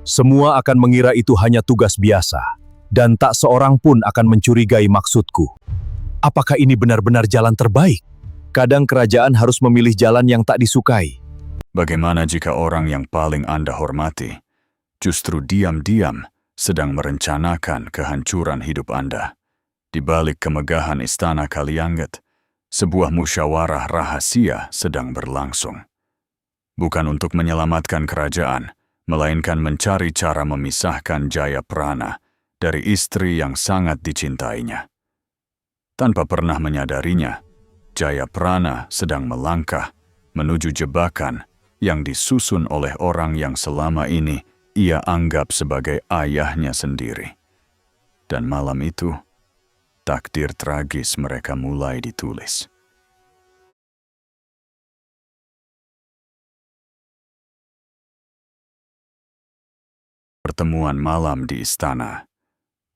Semua akan mengira itu hanya tugas biasa, dan tak seorang pun akan mencurigai maksudku. Apakah ini benar-benar jalan terbaik? Kadang kerajaan harus memilih jalan yang tak disukai. Bagaimana jika orang yang paling Anda hormati justru diam-diam sedang merencanakan kehancuran hidup Anda? Di balik kemegahan istana Kalianget, sebuah musyawarah rahasia sedang berlangsung. Bukan untuk menyelamatkan kerajaan, melainkan mencari cara memisahkan Jayaprana dari istri yang sangat dicintainya. Tanpa pernah menyadarinya, Jayaprana sedang melangkah menuju jebakan yang disusun oleh orang yang selama ini ia anggap sebagai ayahnya sendiri. Dan malam itu, takdir tragis mereka mulai ditulis. Pertemuan malam di istana.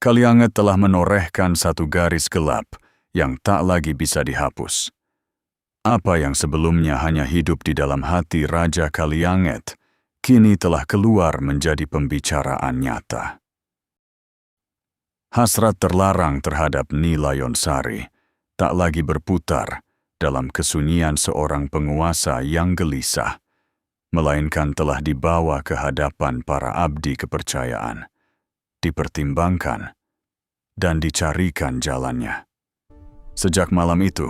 Kalianget telah menorehkan satu garis gelap yang tak lagi bisa dihapus. Apa yang sebelumnya hanya hidup di dalam hati Raja Kalianget, kini telah keluar menjadi pembicaraan nyata. Hasrat terlarang terhadap Nilayonsari tak lagi berputar dalam kesunyian seorang penguasa yang gelisah, melainkan telah dibawa ke hadapan para abdi kepercayaan, dipertimbangkan, dan dicarikan jalannya. Sejak malam itu,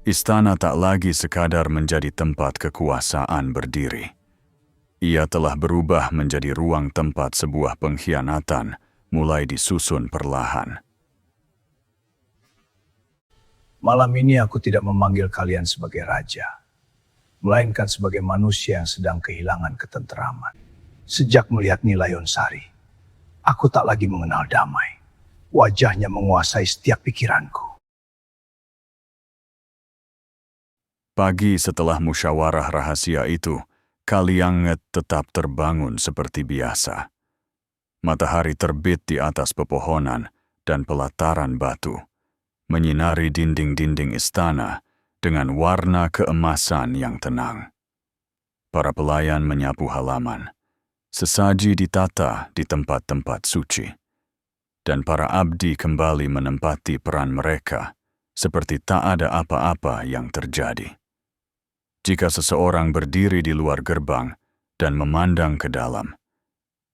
istana tak lagi sekadar menjadi tempat kekuasaan berdiri. Ia telah berubah menjadi ruang tempat sebuah pengkhianatan mulai disusun perlahan. Malam ini aku tidak memanggil kalian sebagai raja, melainkan sebagai manusia yang sedang kehilangan ketenteraman. Sejak melihat Nilayonsari, aku tak lagi mengenal damai. Wajahnya menguasai setiap pikiranku. Pagi setelah musyawarah rahasia itu, Kalianget tetap terbangun seperti biasa. Matahari terbit di atas pepohonan dan pelataran batu, menyinari dinding-dinding istana dengan warna keemasan yang tenang. Para pelayan menyapu halaman, sesaji ditata di tempat-tempat suci, dan para abdi kembali menempati peran mereka seperti tak ada apa-apa yang terjadi. Jika seseorang berdiri di luar gerbang dan memandang ke dalam,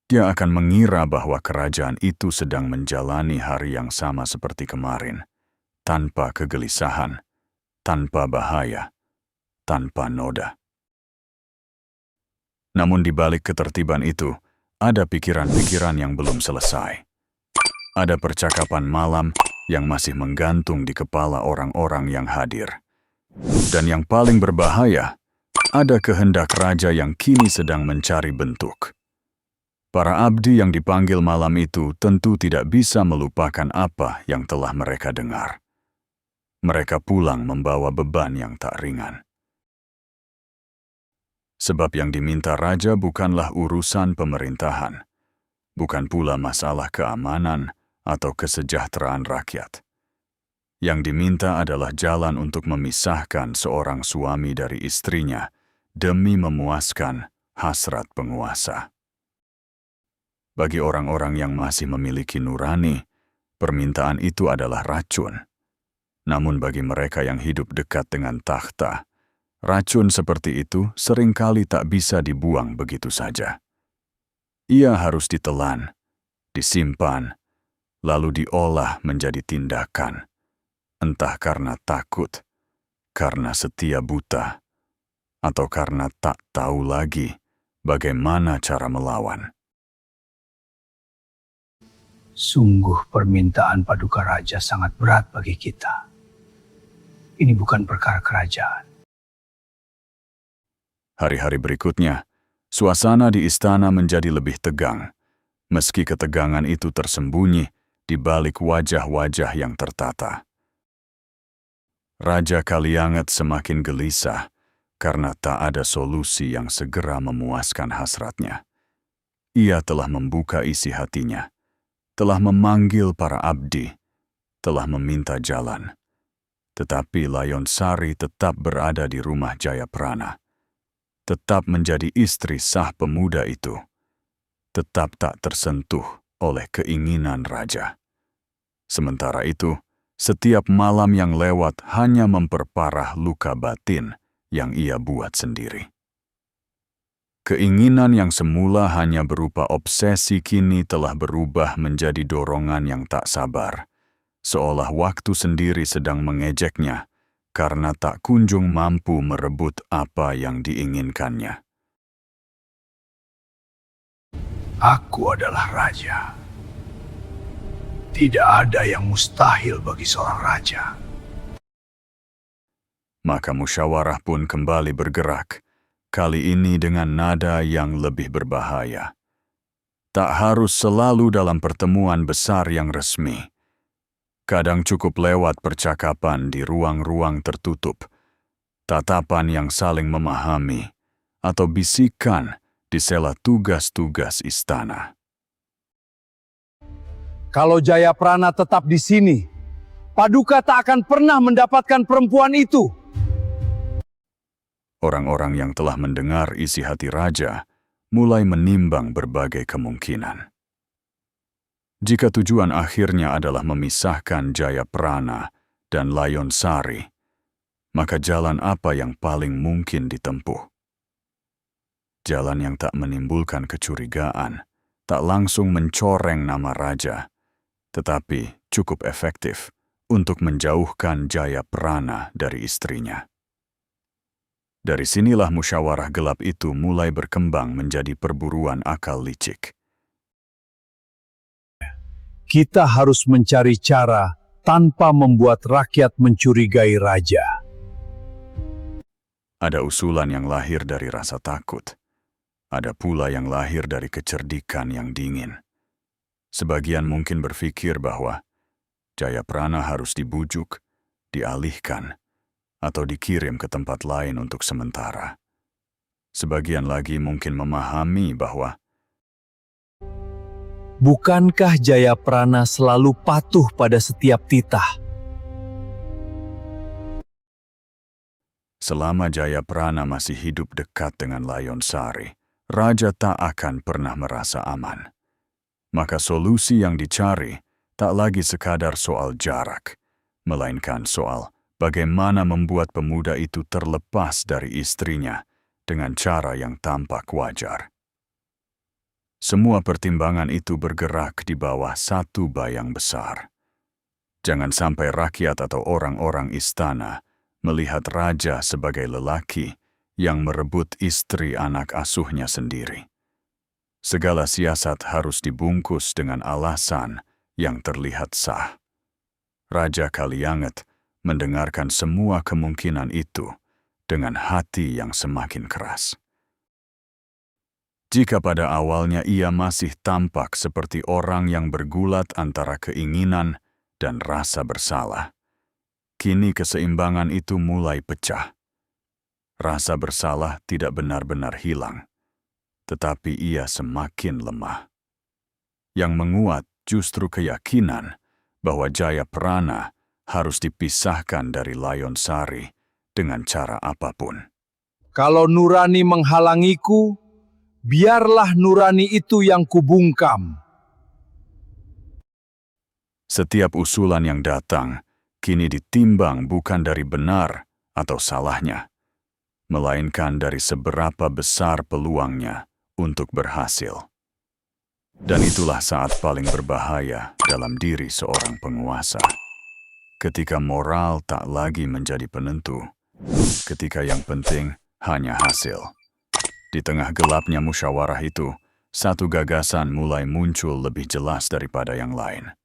dia akan mengira bahwa kerajaan itu sedang menjalani hari yang sama seperti kemarin, tanpa kegelisahan, tanpa bahaya, tanpa noda. Namun di balik ketertiban itu, ada pikiran-pikiran yang belum selesai. Ada percakapan malam yang masih menggantung di kepala orang-orang yang hadir. Dan yang paling berbahaya, ada kehendak raja yang kini sedang mencari bentuk. Para abdi yang dipanggil malam itu tentu tidak bisa melupakan apa yang telah mereka dengar. Mereka pulang membawa beban yang tak ringan. Sebab yang diminta raja bukanlah urusan pemerintahan, bukan pula masalah keamanan atau kesejahteraan rakyat. Yang diminta adalah jalan untuk memisahkan seorang suami dari istrinya demi memuaskan hasrat penguasa. Bagi orang-orang yang masih memiliki nurani, permintaan itu adalah racun. Namun bagi mereka yang hidup dekat dengan takhta, racun seperti itu seringkali tak bisa dibuang begitu saja. Ia harus ditelan, disimpan, lalu diolah menjadi tindakan. Entah karena takut, karena setia buta, atau karena tak tahu lagi bagaimana cara melawan. Sungguh permintaan Paduka Raja sangat berat bagi kita. Ini bukan perkara kerajaan. Hari-hari berikutnya, suasana di istana menjadi lebih tegang, meski ketegangan itu tersembunyi di balik wajah-wajah yang tertata. Raja Kalianget semakin gelisah karena tak ada solusi yang segera memuaskan hasratnya. Ia telah membuka isi hatinya, telah memanggil para abdi, telah meminta jalan. Tetapi Layonsari tetap berada di rumah Jayaprana, tetap menjadi istri sah pemuda itu. tetap tak tersentuh oleh keinginan raja. Sementara itu, setiap malam yang lewat hanya memperparah luka batin yang ia buat sendiri. Keinginan yang semula hanya berupa obsesi kini telah berubah menjadi dorongan yang tak sabar, seolah waktu sendiri sedang mengejeknya karena tak kunjung mampu merebut apa yang diinginkannya. Aku adalah raja. Tidak ada yang mustahil bagi seorang raja. Maka musyawarah pun kembali bergerak, kali ini dengan nada yang lebih berbahaya. Tak harus selalu dalam pertemuan besar yang resmi. Kadang cukup lewat percakapan di ruang-ruang tertutup, tatapan yang saling memahami, atau bisikan di sela tugas-tugas istana. Kalau Jayaprana tetap di sini, Paduka tak akan pernah mendapatkan perempuan itu. Orang-orang yang telah mendengar isi hati raja mulai menimbang berbagai kemungkinan. Jika tujuan akhirnya adalah memisahkan Jayaprana dan Layonsari, maka jalan apa yang paling mungkin ditempuh? Jalan yang tak menimbulkan kecurigaan, tak langsung mencoreng nama raja, tetapi cukup efektif untuk menjauhkan Jayaprana dari istrinya. Dari sinilah musyawarah gelap itu mulai berkembang menjadi perburuan akal licik. Kita harus mencari cara tanpa membuat rakyat mencurigai raja. Ada usulan yang lahir dari rasa takut. Ada pula yang lahir dari kecerdikan yang dingin. Sebagian mungkin berpikir bahwa Jayaprana harus dibujuk, dialihkan, atau dikirim ke tempat lain untuk sementara. Sebagian lagi mungkin memahami bahwa Bukankah Jayaprana selalu patuh pada setiap titah? selama Jayaprana masih hidup dekat dengan Layonsari, raja tak akan pernah merasa aman. Maka solusi yang dicari tak lagi sekadar soal jarak, melainkan soal bagaimana membuat pemuda itu terlepas dari istrinya dengan cara yang tampak wajar. Semua pertimbangan itu bergerak di bawah satu bayang besar. Jangan sampai rakyat atau orang-orang istana melihat raja sebagai lelaki yang merebut istri anak asuhnya sendiri. Segala siasat harus dibungkus dengan alasan yang terlihat sah. Raja Kalianget mendengarkan semua kemungkinan itu dengan hati yang semakin keras. Jika pada awalnya ia masih tampak seperti orang yang bergulat antara keinginan dan rasa bersalah, kini keseimbangan itu mulai pecah. Rasa bersalah tidak benar-benar hilang, tetapi ia semakin lemah. Yang menguat justru keyakinan bahwa Jayaprana harus dipisahkan dari Layonsari dengan cara apapun. Kalau nurani menghalangiku, biarlah nurani itu yang kubungkam. Setiap usulan yang datang kini ditimbang bukan dari benar atau salahnya, melainkan dari seberapa besar peluangnya untuk berhasil. Dan itulah saat paling berbahaya dalam diri seorang penguasa. Ketika moral tak lagi menjadi penentu, ketika yang penting hanya hasil. Di tengah gelapnya musyawarah itu, satu gagasan mulai muncul lebih jelas daripada yang lain.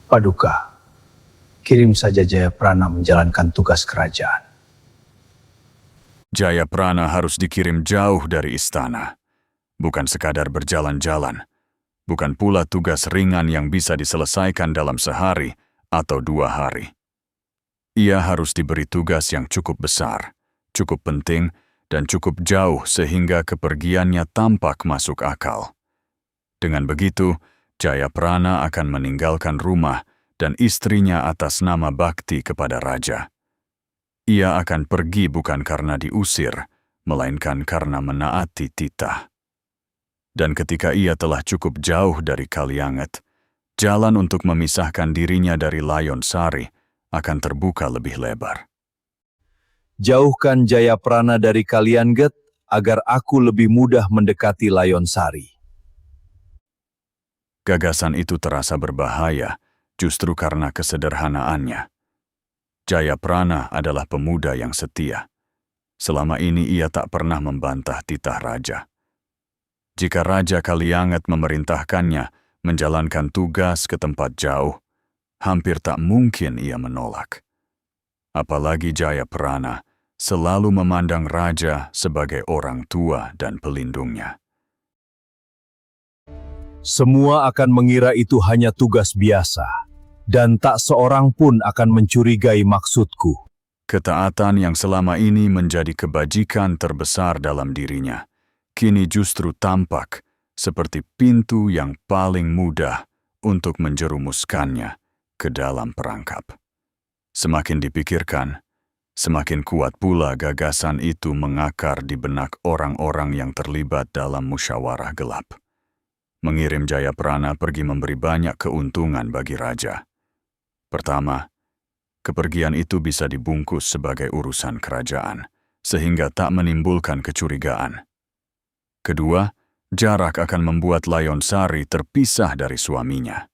Paduka, kirim saja Jayaprana menjalankan tugas kerajaan. Jayaprana harus dikirim jauh dari istana. Bukan sekadar berjalan-jalan. Bukan pula tugas ringan yang bisa diselesaikan dalam sehari atau 2 hari. Ia harus diberi tugas yang cukup besar, cukup penting, dan cukup jauh sehingga kepergiannya tampak masuk akal. Dengan begitu, Jayaprana akan meninggalkan rumah dan istrinya atas nama bakti kepada raja. Ia akan pergi bukan karena diusir, melainkan karena menaati titah. Dan ketika ia telah cukup jauh dari Kalianget, jalan untuk memisahkan dirinya dari Layon Sari akan terbuka lebih lebar. Jauhkan Jayaprana dari Kalianget agar aku lebih mudah mendekati Layon Sari. Gagasan itu terasa berbahaya justru karena kesederhanaannya. Jayaprana adalah pemuda yang setia. Selama ini ia tak pernah membantah titah raja. Jika Raja Kalianget memerintahkannya menjalankan tugas ke tempat jauh, hampir tak mungkin ia menolak. Apalagi Jayaprana selalu memandang raja sebagai orang tua dan pelindungnya. Semua akan mengira itu hanya tugas biasa, dan tak seorang pun akan mencurigai maksudku. Ketaatan yang selama ini menjadi kebajikan terbesar dalam dirinya, kini justru tampak seperti pintu yang paling mudah untuk menjerumuskannya ke dalam perangkap. Semakin dipikirkan, semakin kuat pula gagasan itu mengakar di benak orang-orang yang terlibat dalam musyawarah gelap. Mengirim Jayaprana pergi memberi banyak keuntungan bagi raja. Pertama, kepergian itu bisa dibungkus sebagai urusan kerajaan, sehingga tak menimbulkan kecurigaan. Kedua, jarak akan membuat Layon Sari terpisah dari suaminya.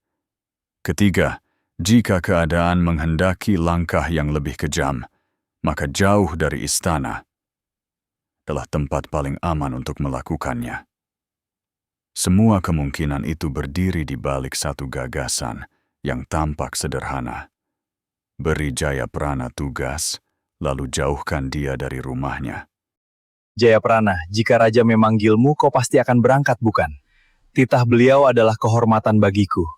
Ketiga, jika keadaan menghendaki langkah yang lebih kejam, maka jauh dari istana adalah tempat paling aman untuk melakukannya. Semua kemungkinan itu berdiri di balik satu gagasan yang tampak sederhana. Beri Jayaprana tugas, lalu jauhkan dia dari rumahnya. Jayaprana, jika raja memanggilmu, kau pasti akan berangkat, bukan? Titah beliau adalah kehormatan bagiku.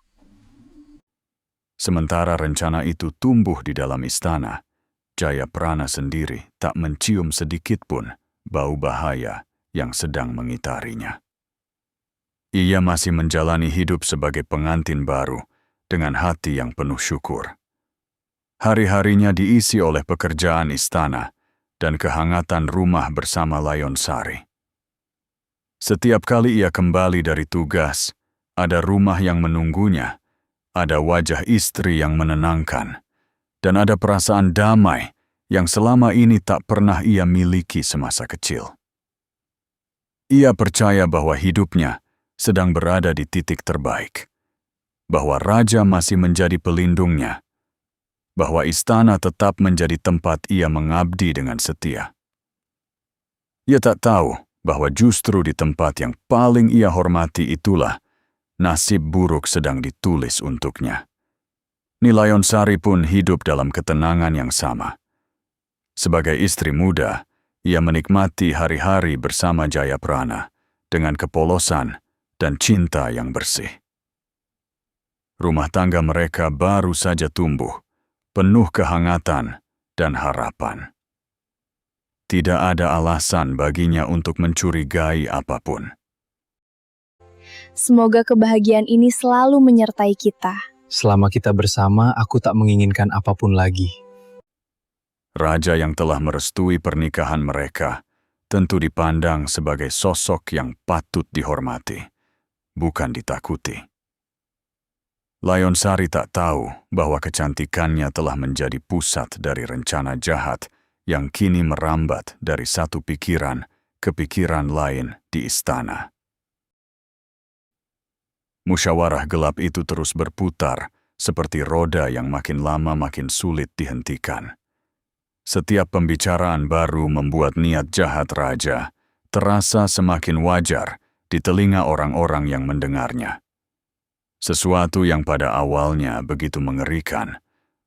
Sementara rencana itu tumbuh di dalam istana, Jayaprana sendiri tak mencium sedikit pun bau bahaya yang sedang mengitarinya. Ia masih menjalani hidup sebagai pengantin baru dengan hati yang penuh syukur. Hari-harinya diisi oleh pekerjaan istana dan kehangatan rumah bersama Layon Sari. Setiap kali ia kembali dari tugas, ada rumah yang menunggunya, ada wajah istri yang menenangkan, dan ada perasaan damai yang selama ini tak pernah ia miliki semasa kecil. Ia percaya bahwa hidupnya sedang berada di titik terbaik, bahwa raja masih menjadi pelindungnya, bahwa istana tetap menjadi tempat ia mengabdi dengan setia. Ia tak tahu bahwa justru di tempat yang paling ia hormati itulah nasib buruk sedang ditulis untuknya. Layon Sari pun hidup dalam ketenangan yang sama. Sebagai istri muda, ia menikmati hari-hari bersama Jayaprana dengan kepolosan dan cinta yang bersih. Rumah tangga mereka baru saja tumbuh, penuh kehangatan dan harapan. Tidak ada alasan baginya untuk mencurigai apapun. Semoga kebahagiaan ini selalu menyertai kita. Selama kita bersama, aku tak menginginkan apapun lagi. Raja yang telah merestui pernikahan mereka tentu dipandang sebagai sosok yang patut dihormati, bukan ditakuti. Layon Sari tak tahu bahwa kecantikannya telah menjadi pusat dari rencana jahat yang kini merambat dari satu pikiran ke pikiran lain di istana. Musyawarah gelap itu terus berputar seperti roda yang makin lama makin sulit dihentikan. Setiap pembicaraan baru membuat niat jahat raja terasa semakin wajar di telinga orang-orang yang mendengarnya. Sesuatu yang pada awalnya begitu mengerikan,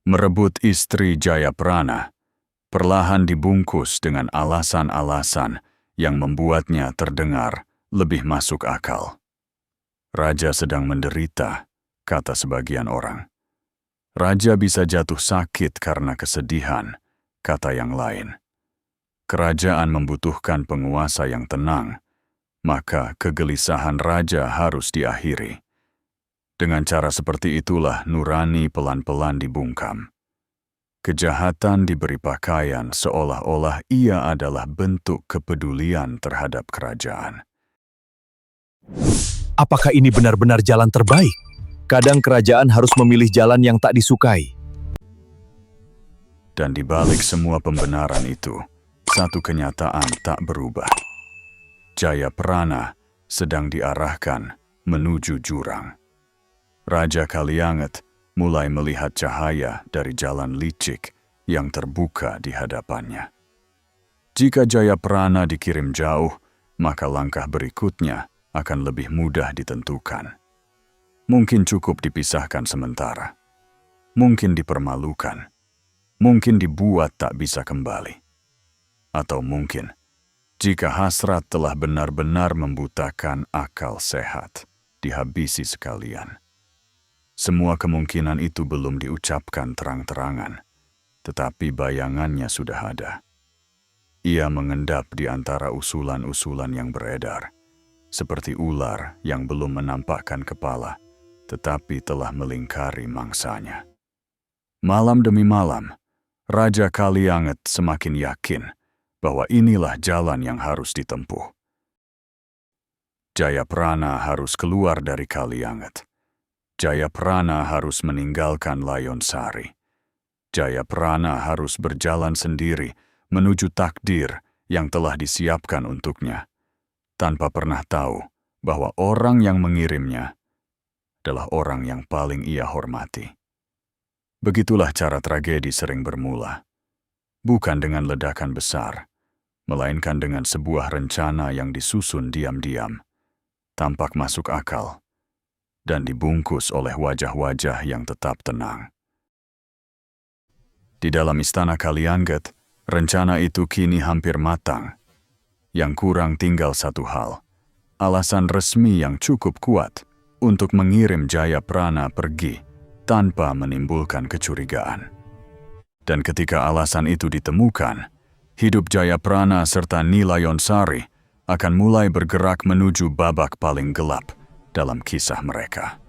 merebut istri Jayaprana, perlahan dibungkus dengan alasan-alasan yang membuatnya terdengar lebih masuk akal. Raja sedang menderita, kata sebagian orang. Raja bisa jatuh sakit karena kesedihan, kata yang lain. Kerajaan membutuhkan penguasa yang tenang, maka kegelisahan raja harus diakhiri. Dengan cara seperti itulah nurani pelan-pelan dibungkam. Kejahatan diberi pakaian seolah-olah ia adalah bentuk kepedulian terhadap kerajaan. Apakah ini benar-benar jalan terbaik? Kadang kerajaan harus memilih jalan yang tak disukai. Dan di balik semua pembenaran itu, satu kenyataan tak berubah. Jayaprana sedang diarahkan menuju jurang. Raja Kalianget mulai melihat cahaya dari jalan licik yang terbuka di hadapannya. Jika Jayaprana dikirim jauh, maka langkah berikutnya akan lebih mudah ditentukan. Mungkin cukup dipisahkan sementara. Mungkin dipermalukan. Mungkin dibuat tak bisa kembali. Atau mungkin, jika hasrat telah benar-benar membutakan akal sehat, dihabisi sekalian. Semua kemungkinan itu belum diucapkan terang-terangan, tetapi bayangannya sudah ada. Ia mengendap di antara usulan-usulan yang beredar, seperti ular yang belum menampakkan kepala, tetapi telah melingkari mangsanya. Malam demi malam, Raja Kalianget semakin yakin bahwa inilah jalan yang harus ditempuh. Jayaprana harus keluar dari Kalianget. Jayaprana harus meninggalkan Layonsari. Jayaprana harus berjalan sendiri menuju takdir yang telah disiapkan untuknya, tanpa pernah tahu bahwa orang yang mengirimnya adalah orang yang paling ia hormati. Begitulah cara tragedi sering bermula, bukan dengan ledakan besar, melainkan dengan sebuah rencana yang disusun diam-diam, tampak masuk akal, dan dibungkus oleh wajah-wajah yang tetap tenang. Di dalam istana Kalianget, rencana itu kini hampir matang. Yang kurang tinggal satu hal, alasan resmi yang cukup kuat untuk mengirim Jayaprana pergi tanpa menimbulkan kecurigaan. Dan ketika alasan itu ditemukan, hidup Jayaprana serta Nilayonsari akan mulai bergerak menuju babak paling gelap dalam kisah mereka.